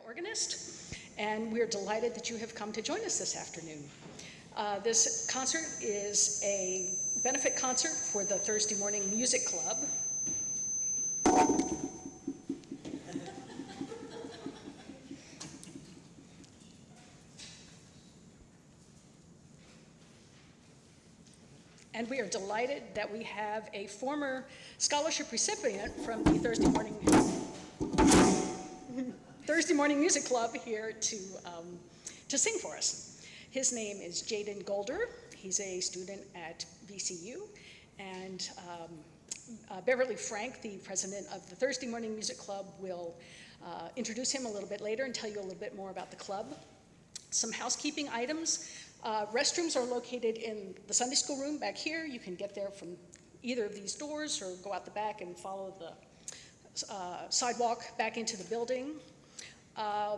organist, and we're delighted that you have come to join us this afternoon. This concert is a benefit concert for the Thursday Morning Music Club. And we are delighted that we have a former scholarship recipient from the Thursday Morning Music Club here to sing for us. His name is Jaden Golder. He's a student at VCU, and Beverly Frank, the president of the Thursday Morning Music Club, will introduce him a little bit later and tell you a little bit more about the club. Some housekeeping items. Restrooms are located in the Sunday school room back here. You can get there from either of these doors or go out the back and follow the sidewalk back into the building.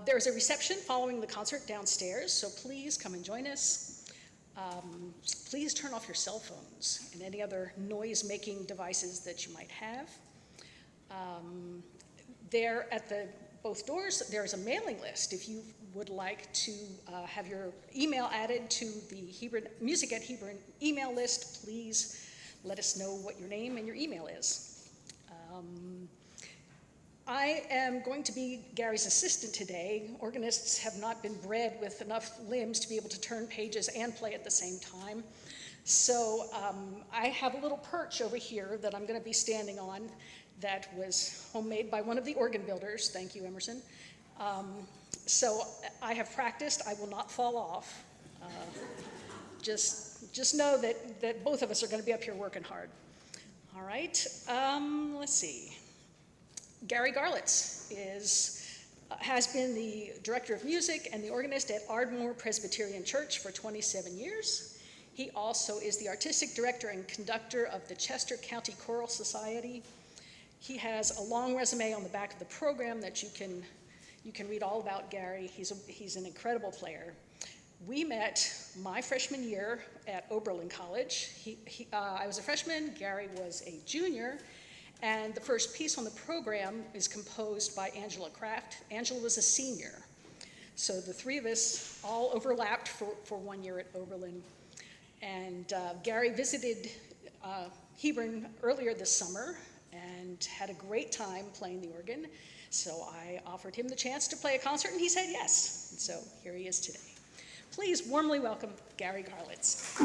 There's a reception following the concert downstairs, so please come and join us. Please turn off your cell phones and any other noise-making devices that you might have. There at both doors, there's a mailing list. If you would like to have your email added to the Music at Hebron email list, please let us know what your name and your email is. I am going to be Gary's assistant today. Organists have not been bred with enough limbs to be able to turn pages and play at the same time. So I have a little perch over here that I'm going to be standing on that was homemade by one of the organ builders. Thank you, Emerson. So I have practiced. I will not fall off. Just know that both of us are going to be up here working hard. All right. Let's see. Gary Garlitz has been the director of music and the organist at Ardmore Presbyterian Church for 27 years. He also is the artistic director and conductor of the Chester County Choral Society. He has a long resume on the back of the program that you can read all about Gary. He's an incredible player. We met my freshman year at Oberlin College. I was a freshman, Gary was a junior, and the first piece on the program is composed by Angela Kraft. Angela was a senior. So the three of us all overlapped for 1 year at Oberlin. And Gary visited Hebron earlier this summer and had a great time playing the organ. So I offered him the chance to play a concert, and he said yes. And so here he is today. Please warmly welcome Gary Garlitz.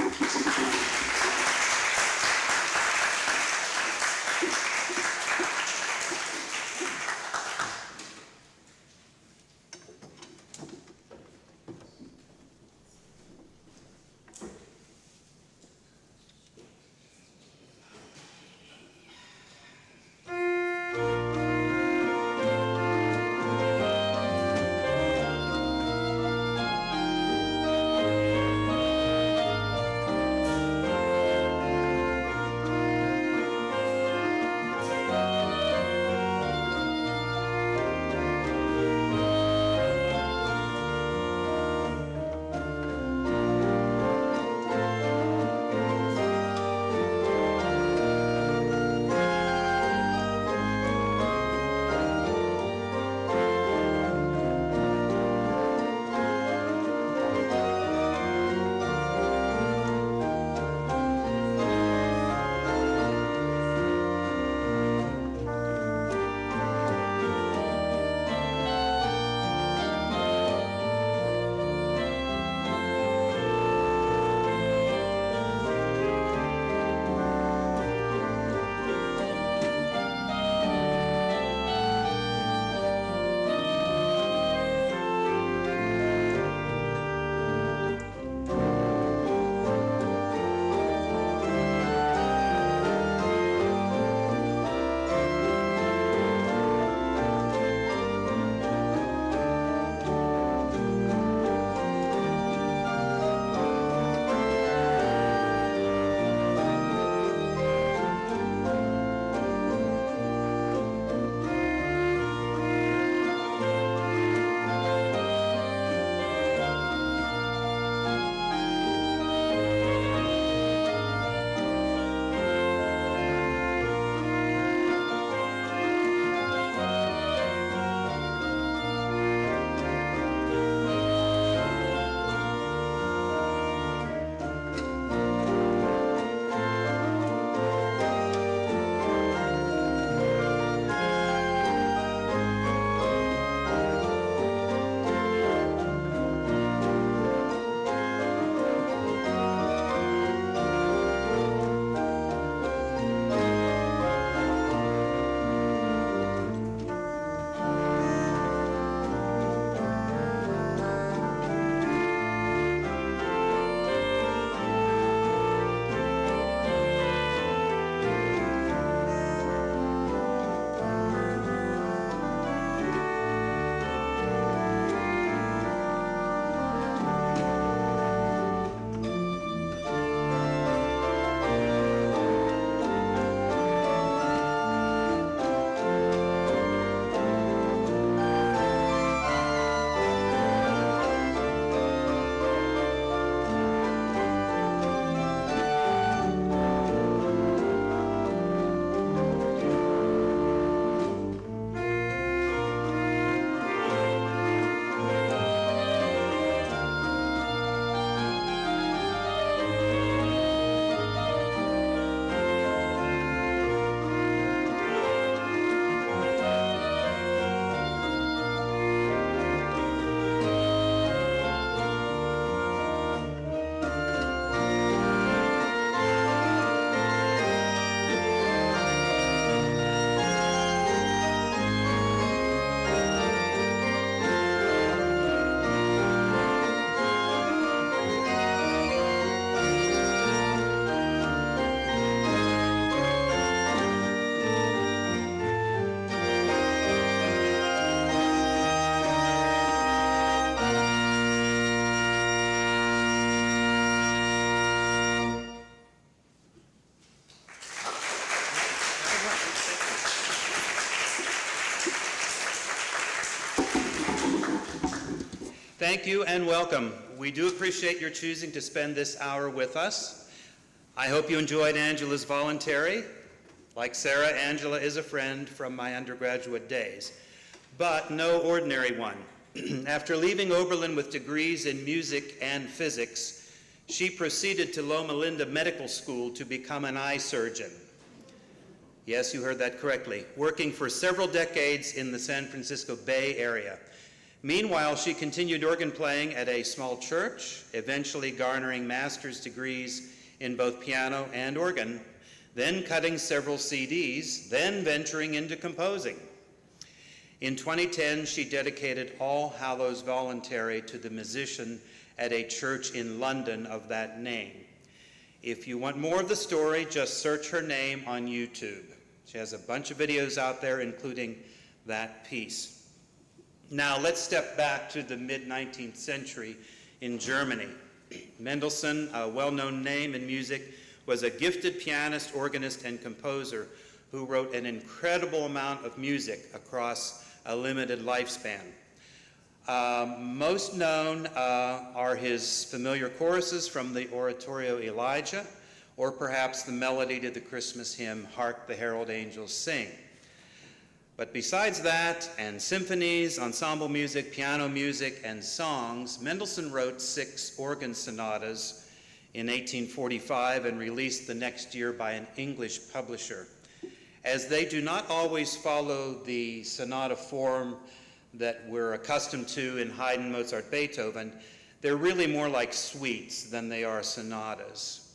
Thank you and welcome. We do appreciate your choosing to spend this hour with us. I hope you enjoyed Angela's voluntary. Like Sarah, Angela is a friend from my undergraduate days, but no ordinary one. After leaving Oberlin with degrees in music and physics, she proceeded to Loma Linda Medical School to become an eye surgeon. Yes, you heard that correctly, working for several decades in the San Francisco Bay Area. Meanwhile, she continued organ playing at a small church, eventually garnering master's degrees in both piano and organ, then cutting several CDs, then venturing into composing. In 2010, she dedicated All Hallows Voluntary to the musician at a church in London of that name. If you want more of the story, just search her name on YouTube. She has a bunch of videos out there, including that piece. Now, let's step back to the mid-19th century in Germany. Mendelssohn, a well-known name in music, was a gifted pianist, organist, and composer who wrote an incredible amount of music across a limited lifespan. Most known are his familiar choruses from the oratorio Elijah, or perhaps the melody to the Christmas hymn, Hark the Herald Angels Sing. But besides that, and symphonies, ensemble music, piano music, and songs, Mendelssohn wrote 6 organ sonatas in 1845 and released the next year by an English publisher. As they do not always follow the sonata form that we're accustomed to in Haydn, Mozart, Beethoven, they're really more like suites than they are sonatas.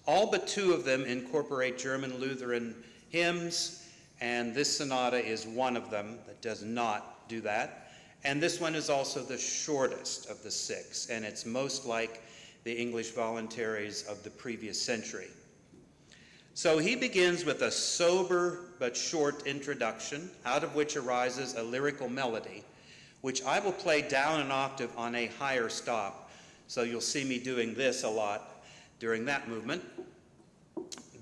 All but 2 of them incorporate German Lutheran hymns, and this sonata is one of them that does not do that. And this one is also the shortest of the 6, and it's most like the English voluntaries of the previous century. So he begins with a sober but short introduction, out of which arises a lyrical melody, which I will play down an octave on a higher stop. So you'll see me doing this a lot during that movement.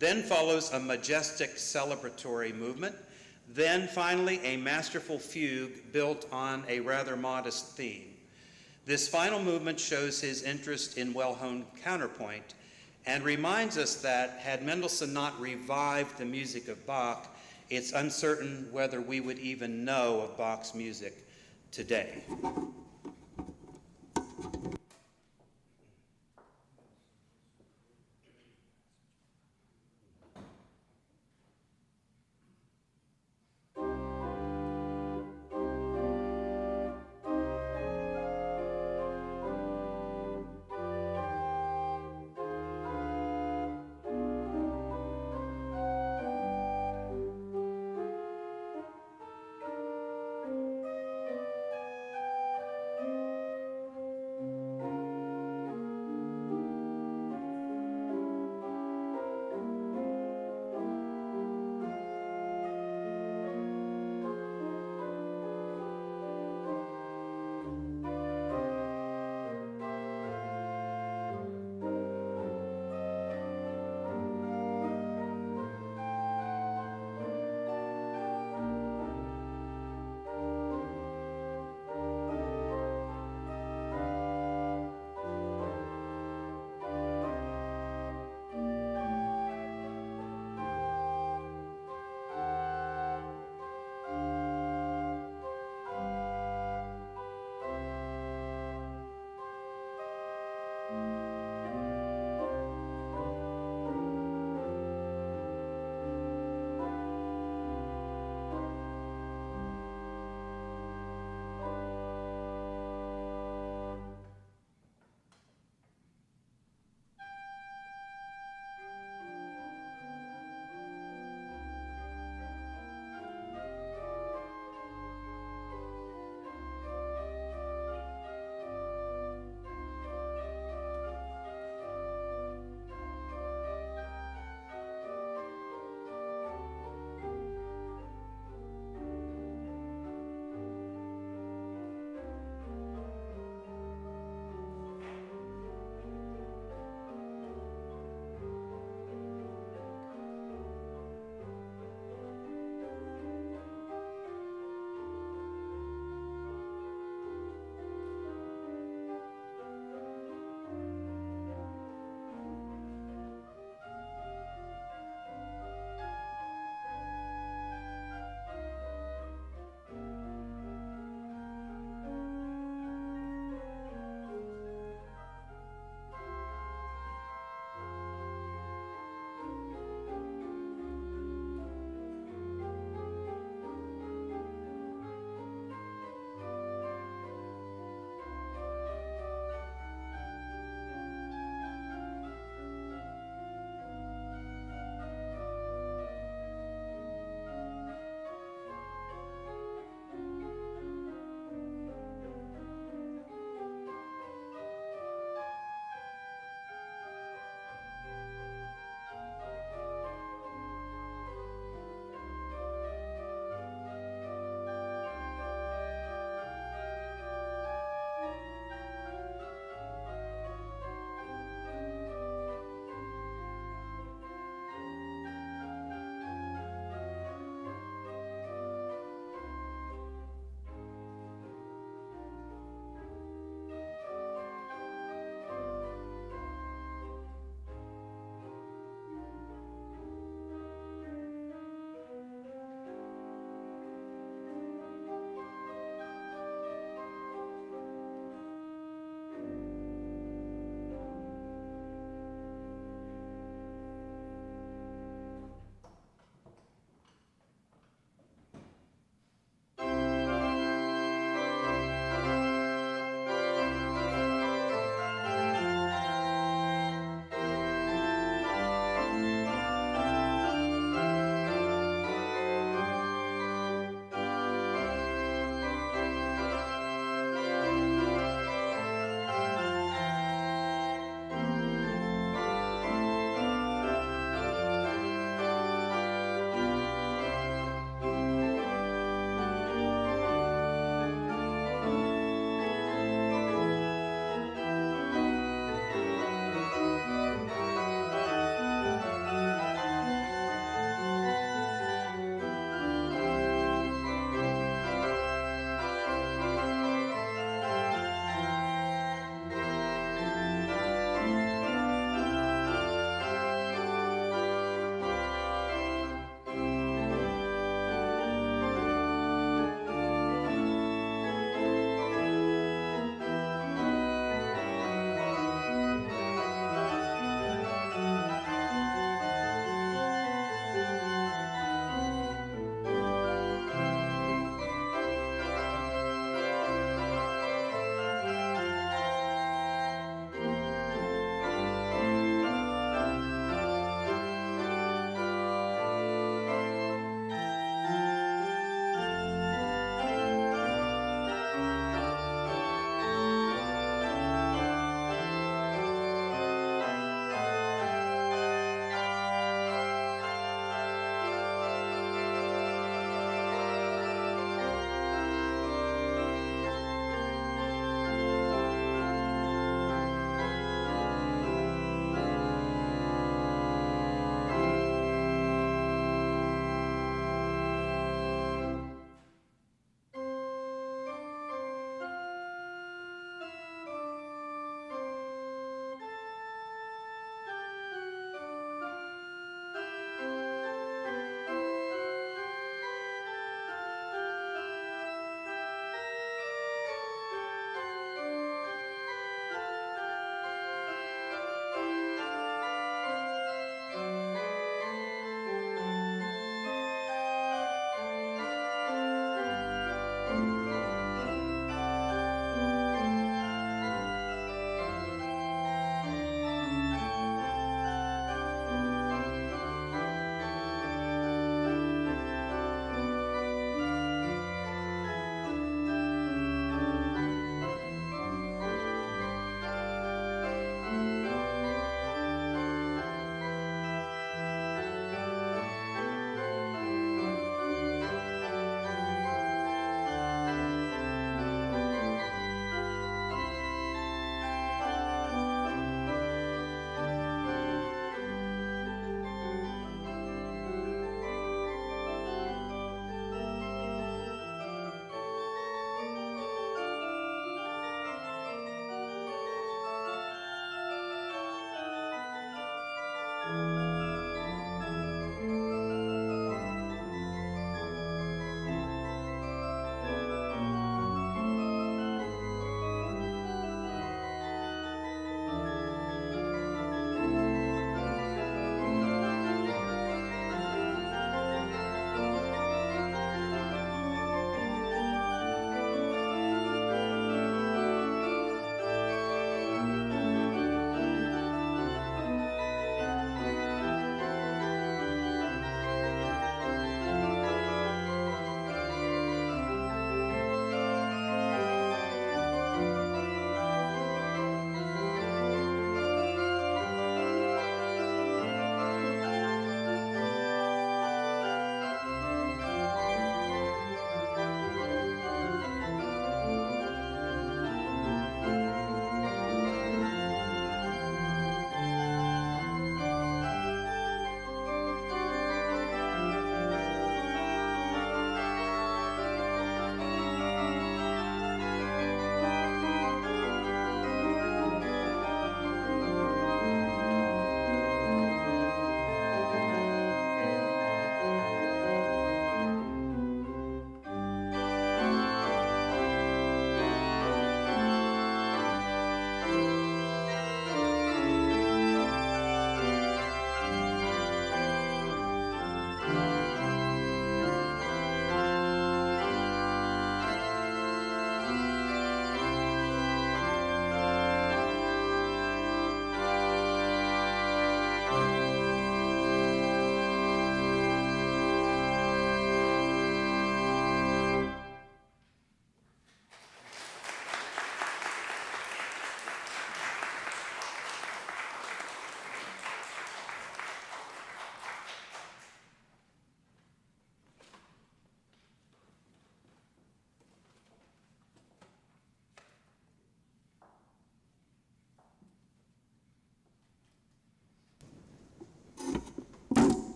Then follows a majestic celebratory movement. Then finally a masterful fugue built on a rather modest theme. This final movement shows his interest in well-honed counterpoint and reminds us that had Mendelssohn not revived the music of Bach, it's uncertain whether we would even know of Bach's music today.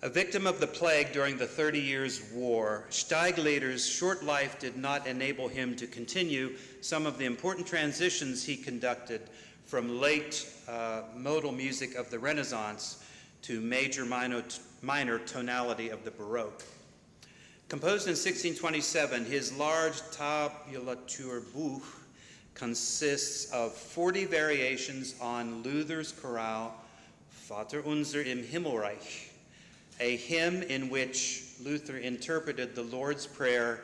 A victim of the plague during the 30 Years' War, Steigleder's short life did not enable him to continue some of the important transitions he conducted from late modal music of the Renaissance to major minor tonality of the Baroque. Composed in 1627, his large Tabulaturbuch consists of 40 variations on Luther's chorale Vater unser im Himmelreich, a hymn in which Luther interpreted the Lord's Prayer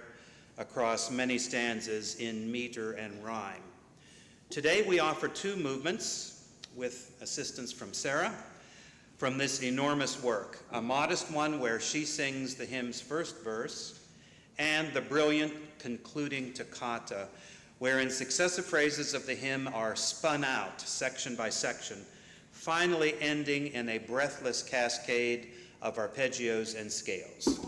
across many stanzas in meter and rhyme. Today we offer two movements with assistance from Sarah from this enormous work, a modest one where she sings the hymn's first verse, and the brilliant concluding toccata, wherein successive phrases of the hymn are spun out section by section, finally ending in a breathless cascade of arpeggios and scales.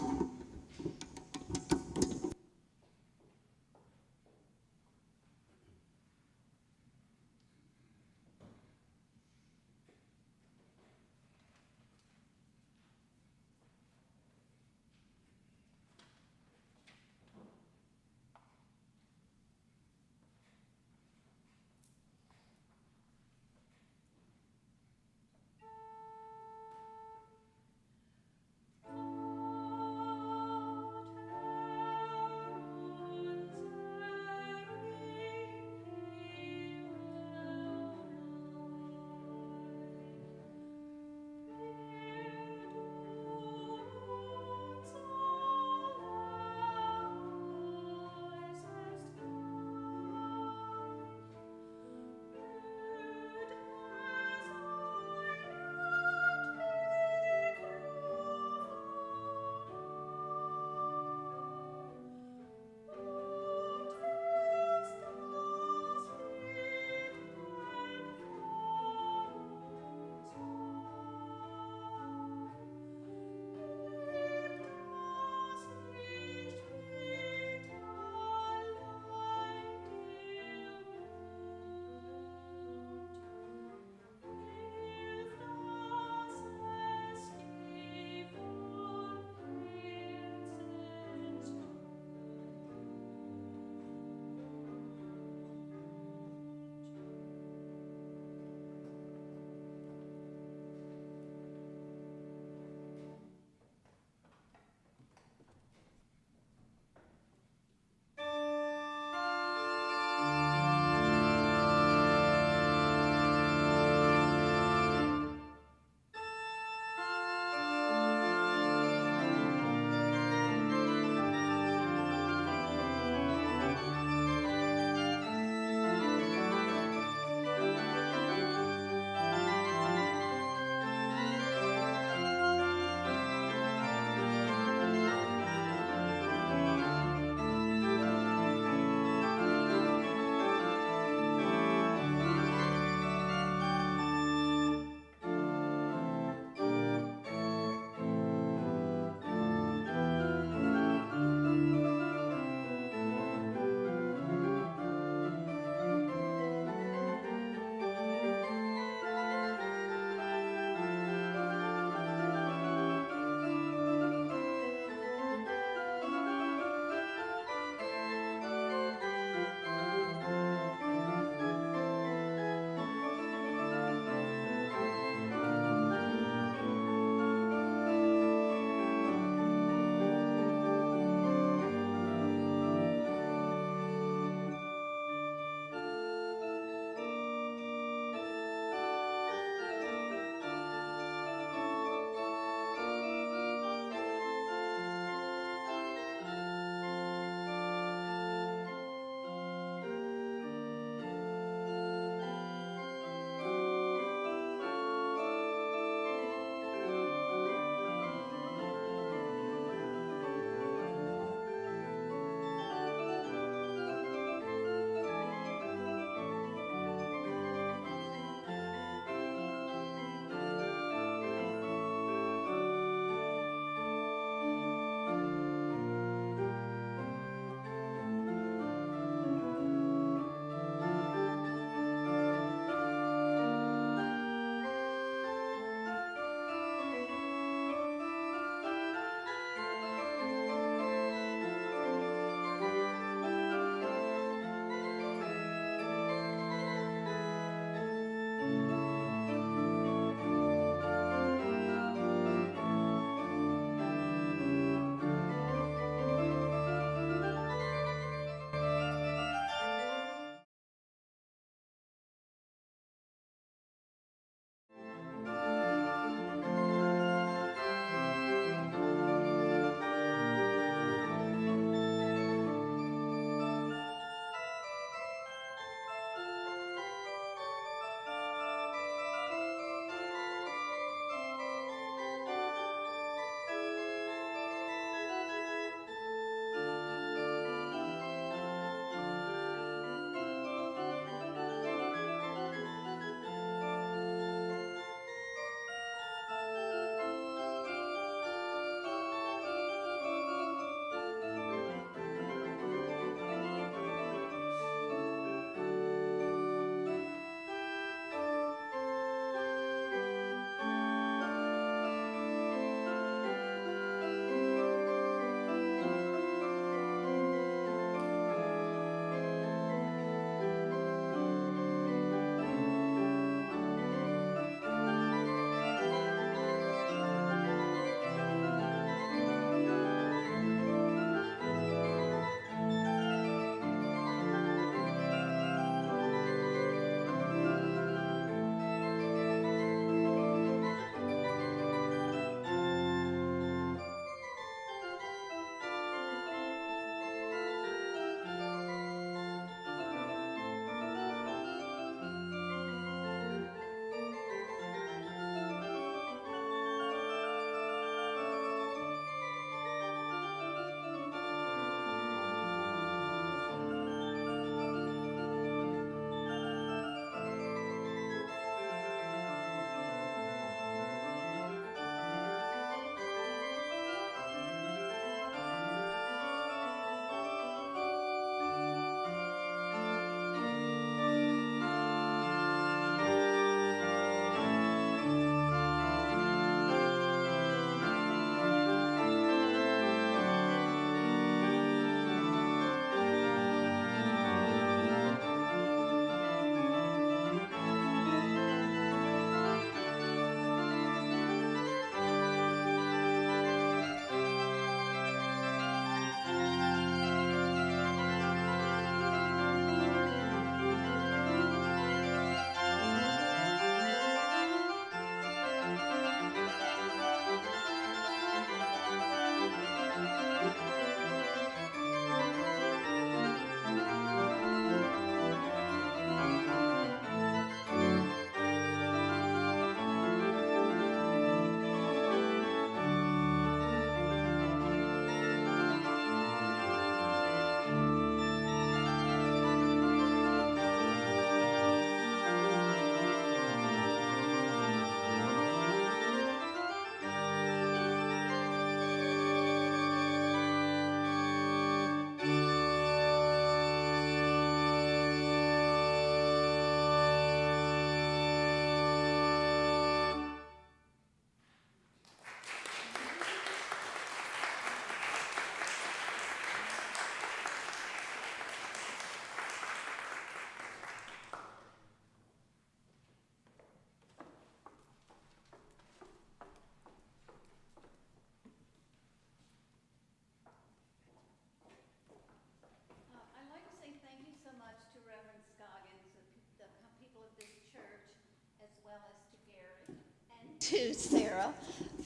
to Sarah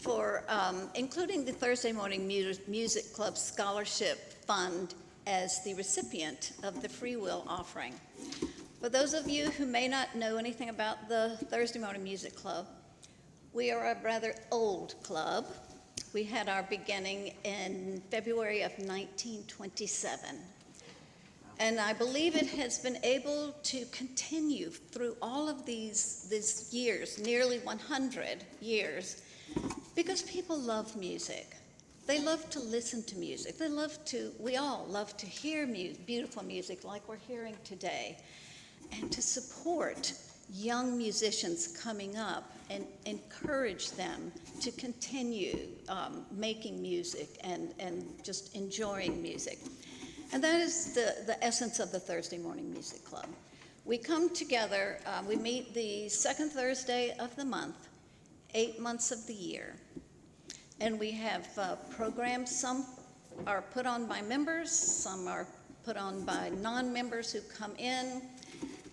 for including the Thursday Morning Music Club Scholarship Fund as the recipient of the Free Will offering. For those of you who may not know anything about the Thursday Morning Music Club, we are a rather old club. We had our beginning in February of 1927. And I believe it has been able to continue through all of these years, nearly 100 years, because people love music. They love to listen to music. We all love to hear beautiful music like we're hearing today, and to support young musicians coming up and encourage them to continue making music and just enjoying music. And that is the essence of the Thursday Morning Music Club. We come together, we meet the second Thursday of the month, 8 months of the year. And we have programs, some are put on by members, some are put on by non-members who come in.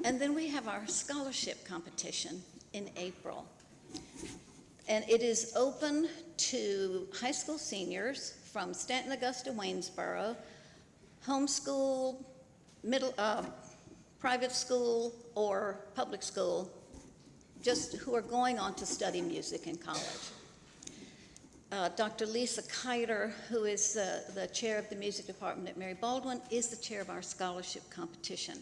And then we have our scholarship competition in April. And it is open to high school seniors from Stanton, Augusta, Waynesboro, homeschool, private school, or public school, just who are going on to study music in college. Dr. Lisa Kiter, who is the chair of the music department at Mary Baldwin, is the chair of our scholarship competition.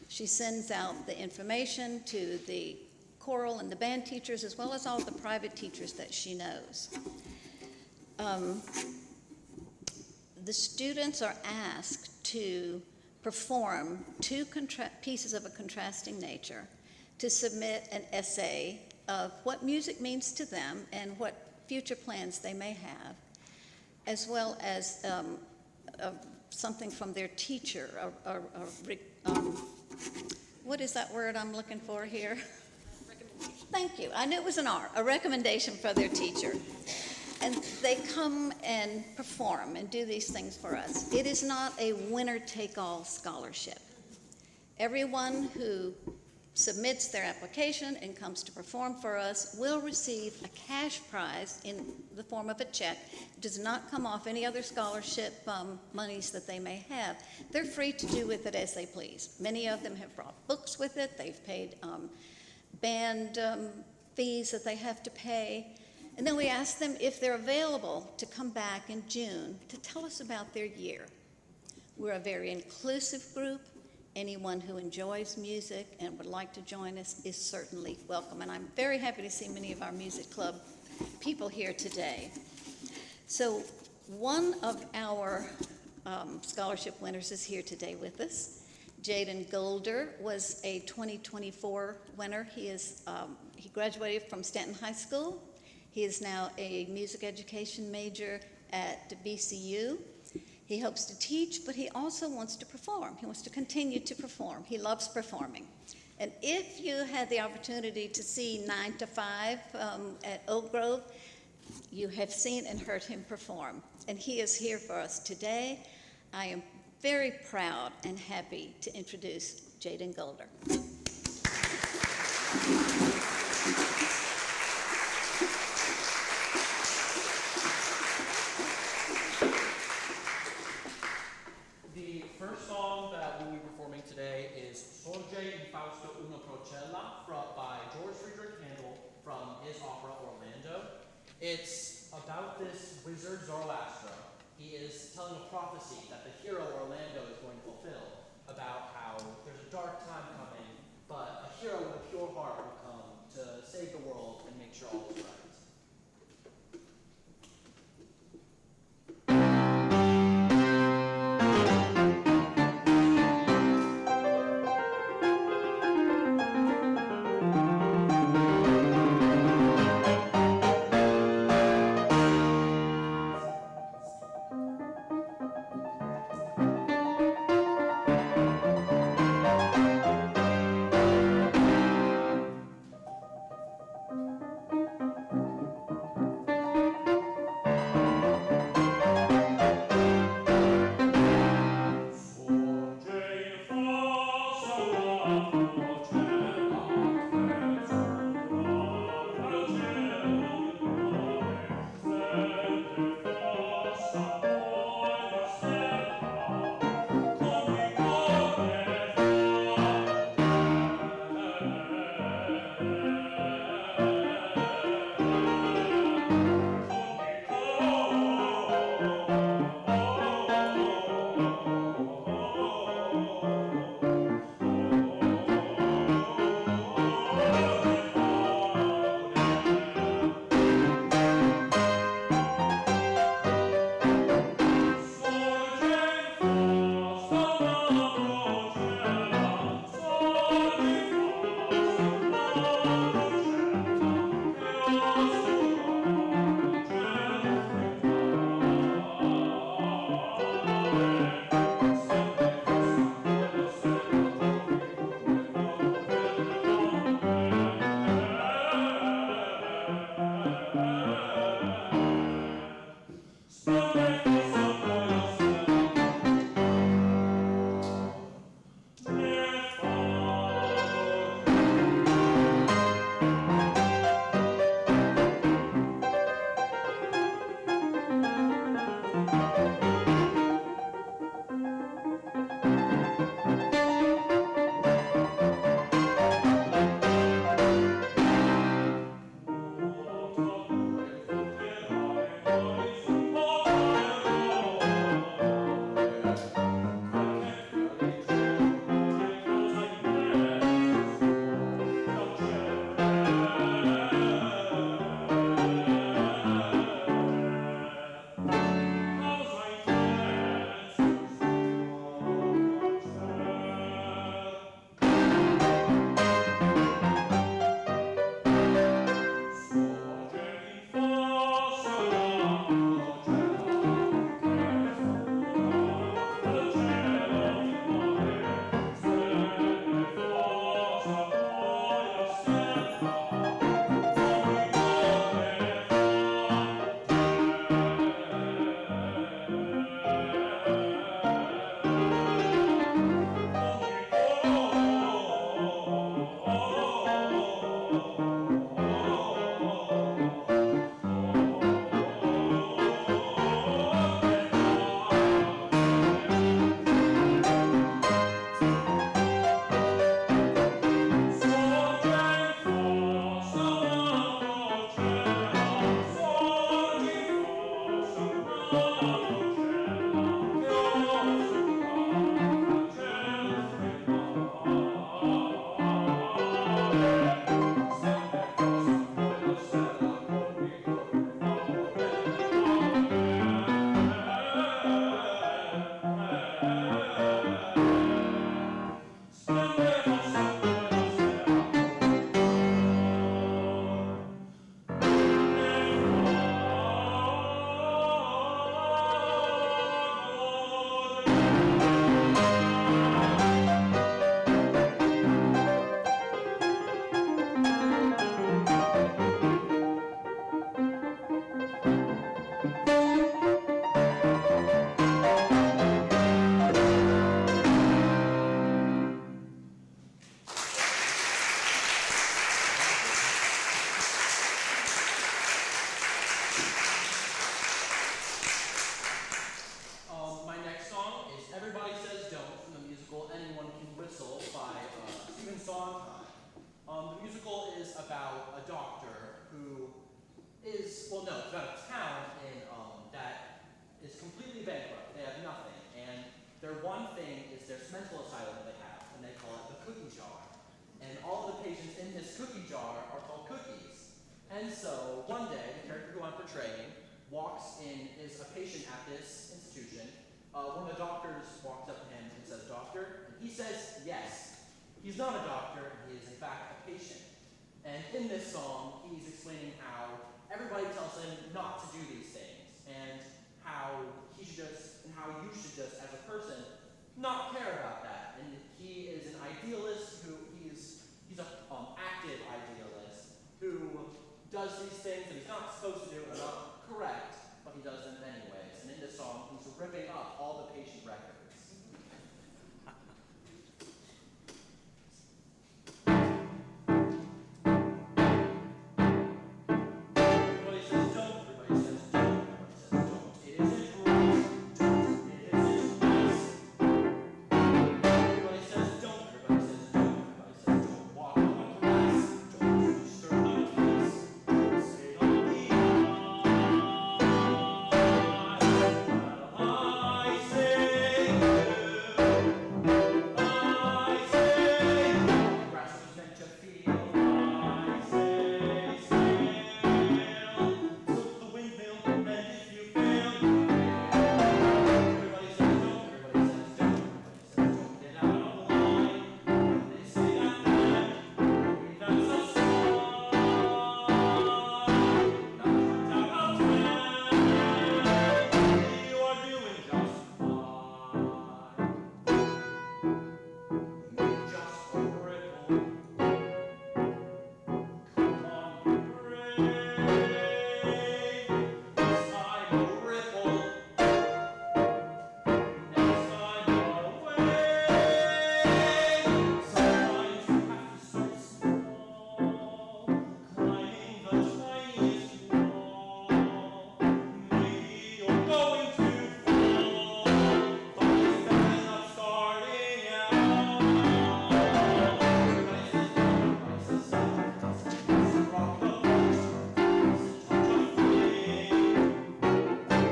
She sends out the information to the choral and the band teachers, as well as all the private teachers that she knows. The students are asked to perform two pieces of a contrasting nature, to submit an essay of what music means to them and what future plans they may have, as well as something from their teacher, what is that word I'm looking for here? Recommendation. Thank you. I knew it was an R, a recommendation for their teacher. And they come and perform and do these things for us. It is not a winner-take-all scholarship. Everyone who submits their application and comes to perform for us will receive a cash prize in the form of a check. It does not come off any other scholarship monies that they may have. They're free to do with it as they please. Many of them have brought books with it. They've paid band fees that they have to pay. And then we ask them if they're available to come back in June to tell us about their year. We're a very inclusive group. Anyone who enjoys music and would like to join us is certainly welcome. And I'm very happy to see many of our music club people here today. So one of our scholarship winners is here today with us. Jaden Golder was a 2024 winner. He graduated from Stanton High School. He is now a music education major at BCU. He hopes to teach, but he also wants to perform. He wants to continue to perform. He loves performing. And if you had the opportunity to see 9 to 5 at Oak Grove, you have seen and heard him perform. And he is here for us today. I am very proud and happy to introduce Jaden Golder. It's about this wizard Zoroaster. He is telling a prophecy that the hero Orlando is going to fulfill about how there's a dark time coming, but a hero with a pure heart will come to save the world and make sure all is right. well, no, it's about a town in, that is completely bankrupt. They have nothing. And their one thing is their mental asylum they have, and they call it the cookie jar. And all of the patients in this cookie jar are called cookies. And so one day, the character who I'm portraying walks in, is a patient at this institution. One of the doctors walks up to him and says, "Doctor?" And he says, "Yes." He's not a doctor, he is in fact a patient. And in this song, he's explaining how everybody tells him not to do these things, and how he should just, and how you should just, as a person, not care about that. And he is an idealist who, he's an active idealist who does these things that he's not supposed to do and are not correct, but he does them anyways. And in this song, he's ripping up all the patient records. Everybody says don't, everybody says don't, everybody says don't. It isn't right, don't, it isn't nice. Everybody says don't, everybody says don't, everybody says don't walk on the grass, don't disturb the peace, don't stay on the I say you, the grass was meant to feel. I say sail, took the windmill, and if you fail, you fail. Everybody says don't, everybody says don't, everybody says don't get out of line. When they say that, maybe that's a sign. Not out of time, you are doing just fine. Make just a ripple. Come on, be brave. This time a ripple. Next time a wave. Sometimes you have to start small, climbing the tiniest wall. Maybe you're going to fall, but it's better not starting out. Everybody says no, everybody says stop, everybody says rock the boat, everybody says touch a flame.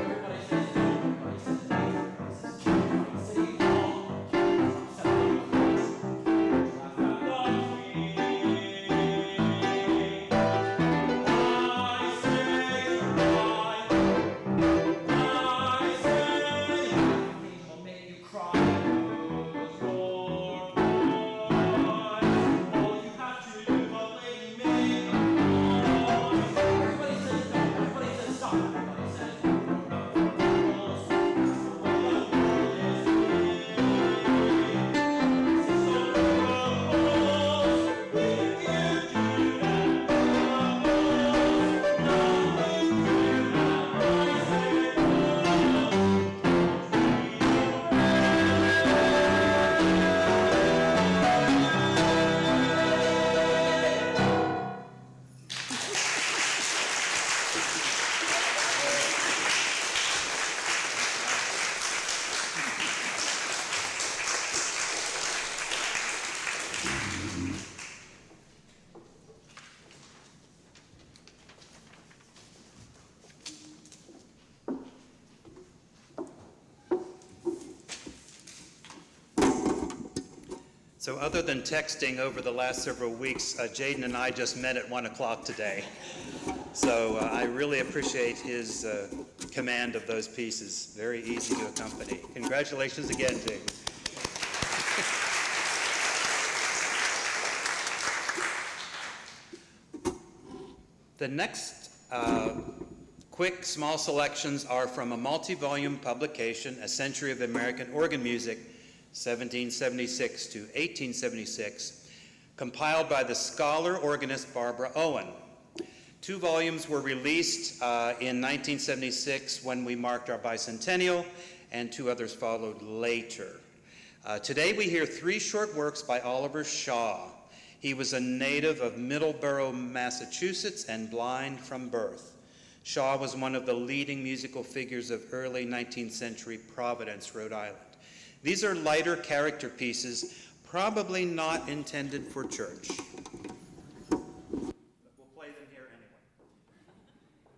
Everybody says no, everybody says wait, everybody says keep, everybody say wrong, stop setting a course, laugh at the king. I say right, I say things will make you cry. Close your eyes. All you have to do but lady make a noise. Everybody says no, everybody says stop, everybody says no, no, no, rules. That's the way the world is made. So rules, if you do that, rules, nothing to that. I say So other than texting over the last several weeks, Jaden and I just met at 1 o'clock today. So I really appreciate his command of those pieces. Very easy to accompany. Congratulations again, Jaden. The next quick, small selections are from a multi-volume publication, A Century of American Organ Music, 1776 to 1876, compiled by the scholar organist Barbara Owen. 2 volumes were released in 1976 when we marked our bicentennial, and 2 others followed later. Today we hear 3 short works by Oliver Shaw. He was a native of Middleborough, Massachusetts, and blind from birth. Shaw was one of the leading musical figures of early 19th century Providence, Rhode Island. These are lighter character pieces, probably not intended for church. But we'll play them here anyway. 1, 2, 3, 4.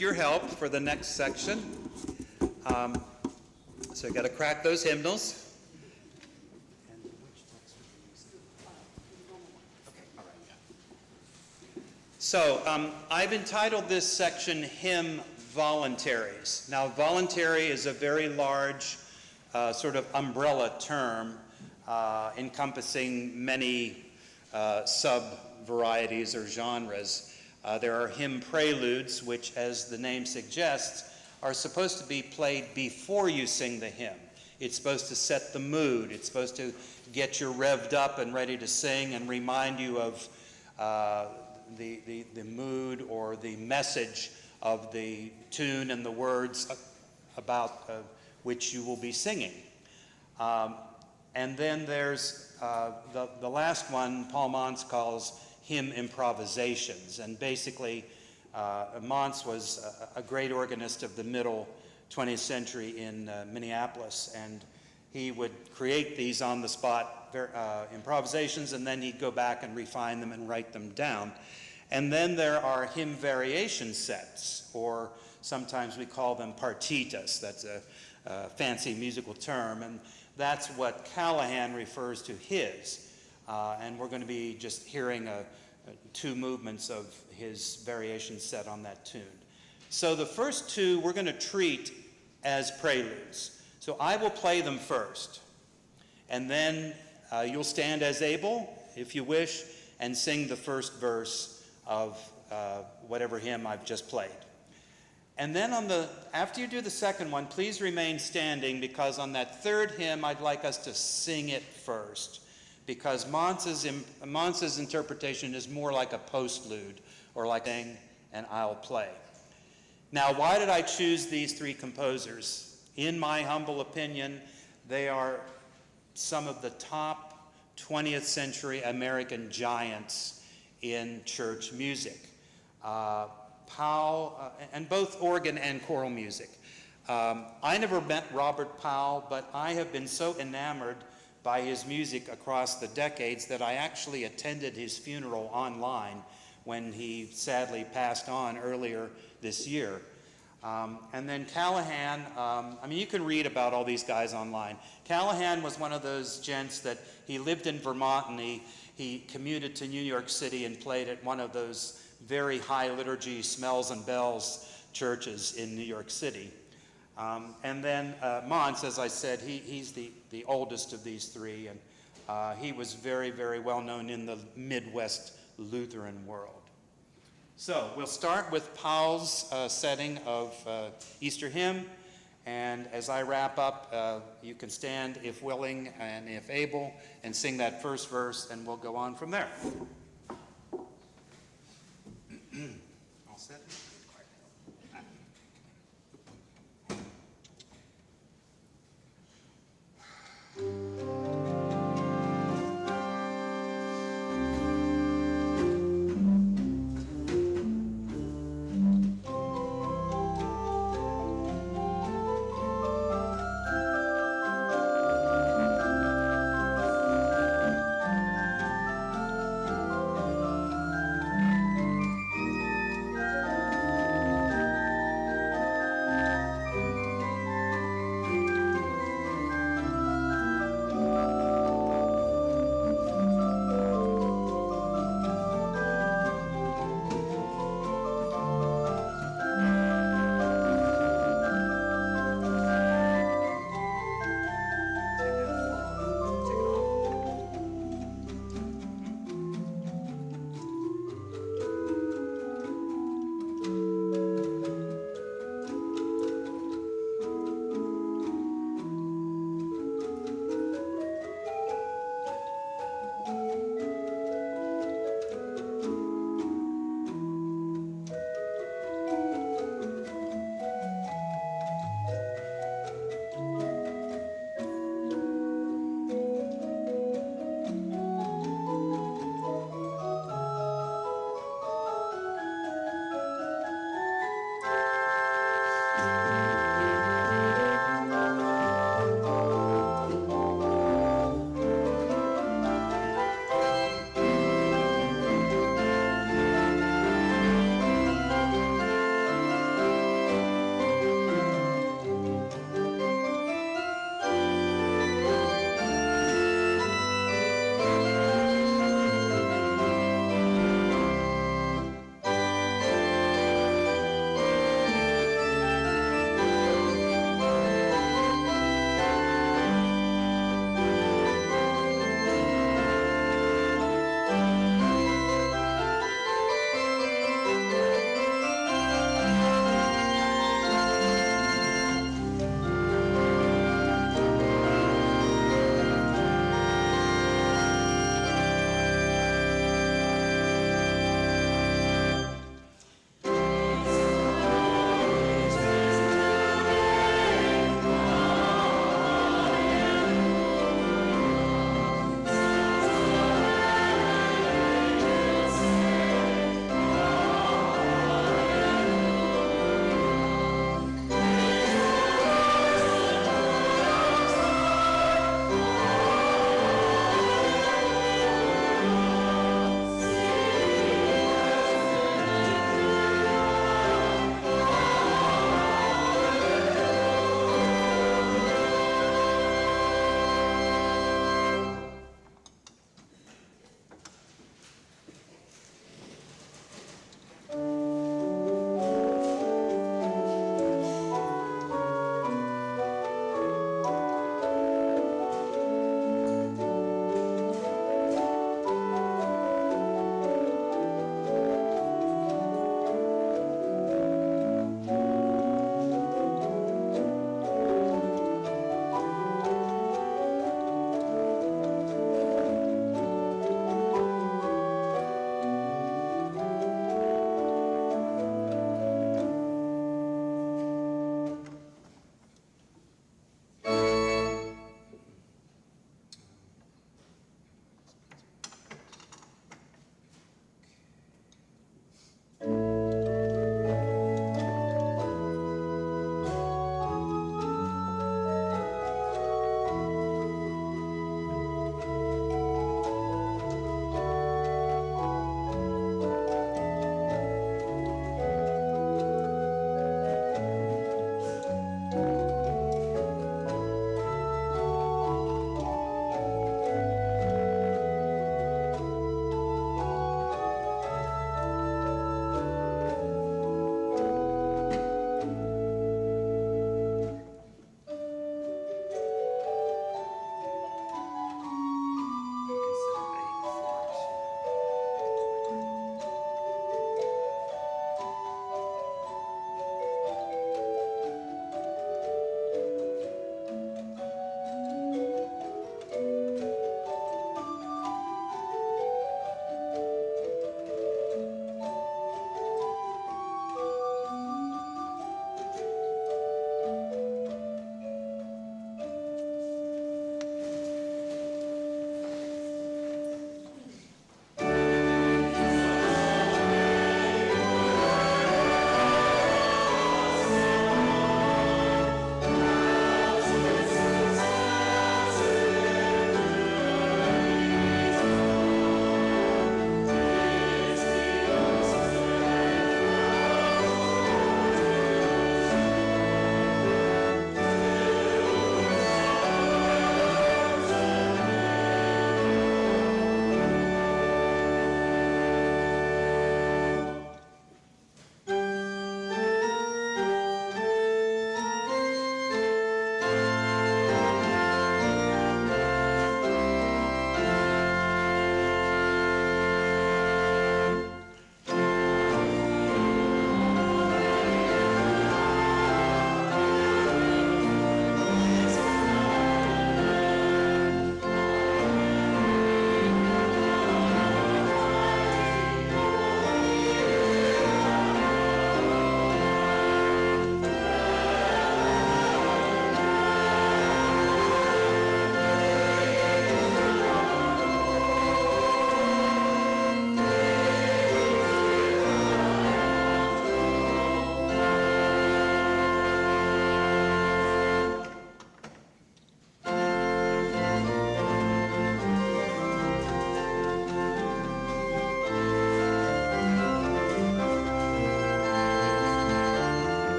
your help for the next section. So you got to crack those hymnals. So I've entitled this section Hymn Voluntaries. Now, voluntary is a very large sort of umbrella term encompassing many sub-varieties or genres. There are hymn preludes, which, as the name suggests, are supposed to be played before you sing the hymn. It's supposed to set the mood. It's supposed to get you revved up and ready to sing and remind you of the mood or the message of the tune and the words about which you will be singing. And then there's the last one Paul Mons calls hymn improvisations. And basically, Mons was a great organist of the middle 20th century in Minneapolis, and he would create these on-the-spot improvisations, and then he'd go back and refine them and write them down. And then there are hymn variation sets, or sometimes we call them partitas. That's a fancy musical term, and that's what Callahan refers to his. And we're going to be just hearing two movements of his variation set on that tune. So the first two we're going to treat as preludes. So I will play them first, and then you'll stand as able, if you wish, and sing the first verse of whatever hymn I've just played. And then after you do the second one, please remain standing, because on that third hymn I'd like us to sing it first, because Mons's interpretation is more like a postlude, or like sing and I'll play. Now, why did I choose these three composers? In my humble opinion, they are some of the top 20th century American giants in church music. Powell, and both organ and choral music. I never met Robert Powell, but I have been so enamored by his music across the decades that I actually attended his funeral online when he sadly passed on earlier this year. And then Callahan, you can read about all these guys online. Callahan was one of those gents that he lived in Vermont, and he commuted to New York City and played at one of those very high liturgy smells and bells churches in New York City. And then Mons, as I said, he's the oldest of these three, and he was very, very well known in the Midwest Lutheran world. So we'll start with Powell's setting of Easter hymn, and as I wrap up, you can stand if willing and if able and sing that first verse, and we'll go on from there. All set?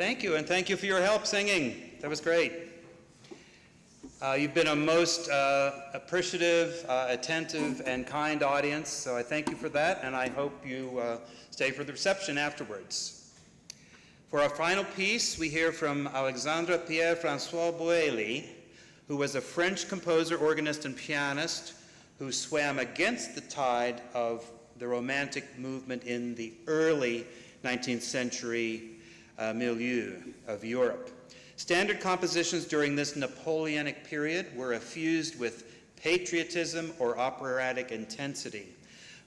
Thank you, and thank you for your help singing. That was great. You've been a most appreciative, attentive, and kind audience, so I thank you for that, and I hope you stay for the reception afterwards. For our final piece, we hear from Alexandre Pierre-François Boëly, who was a French composer, organist, and pianist who swam against the tide of the Romantic movement in the early 19th century milieu of Europe. Standard compositions during this Napoleonic period were effused with patriotism or operatic intensity.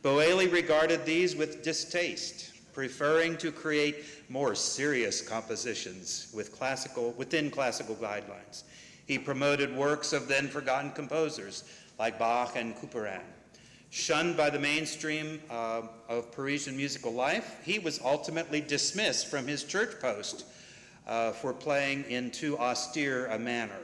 Boëly regarded these with distaste, preferring to create more serious compositions within classical guidelines. He promoted works of then forgotten composers like Bach and Couperin. Shunned by the mainstream of Parisian musical life, he was ultimately dismissed from his church post for playing in too austere a manner.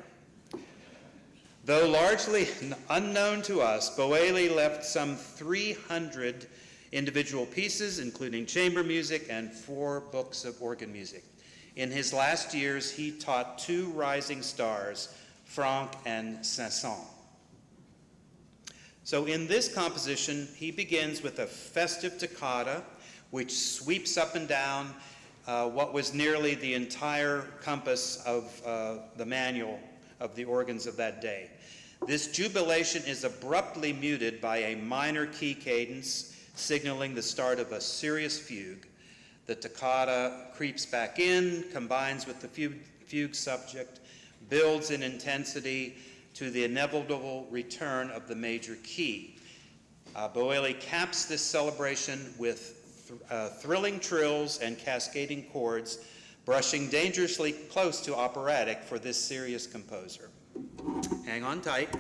Though largely unknown to us, Boëly left some 300 individual pieces, including chamber music and 4 books of organ music. In his last years, he taught 2 rising stars, Franck and Saint-Saëns. So in this composition, he begins with a festive toccata, which sweeps up and down what was nearly the entire compass of the manual of the organs of that day. This jubilation is abruptly muted by a minor key cadence, signaling the start of a serious fugue. The toccata creeps back in, combines with the fugue subject, builds in intensity to the inevitable return of the major key. Boëly caps this celebration with thrilling trills and cascading chords, brushing dangerously close to operatic for this serious composer. Hang on tight.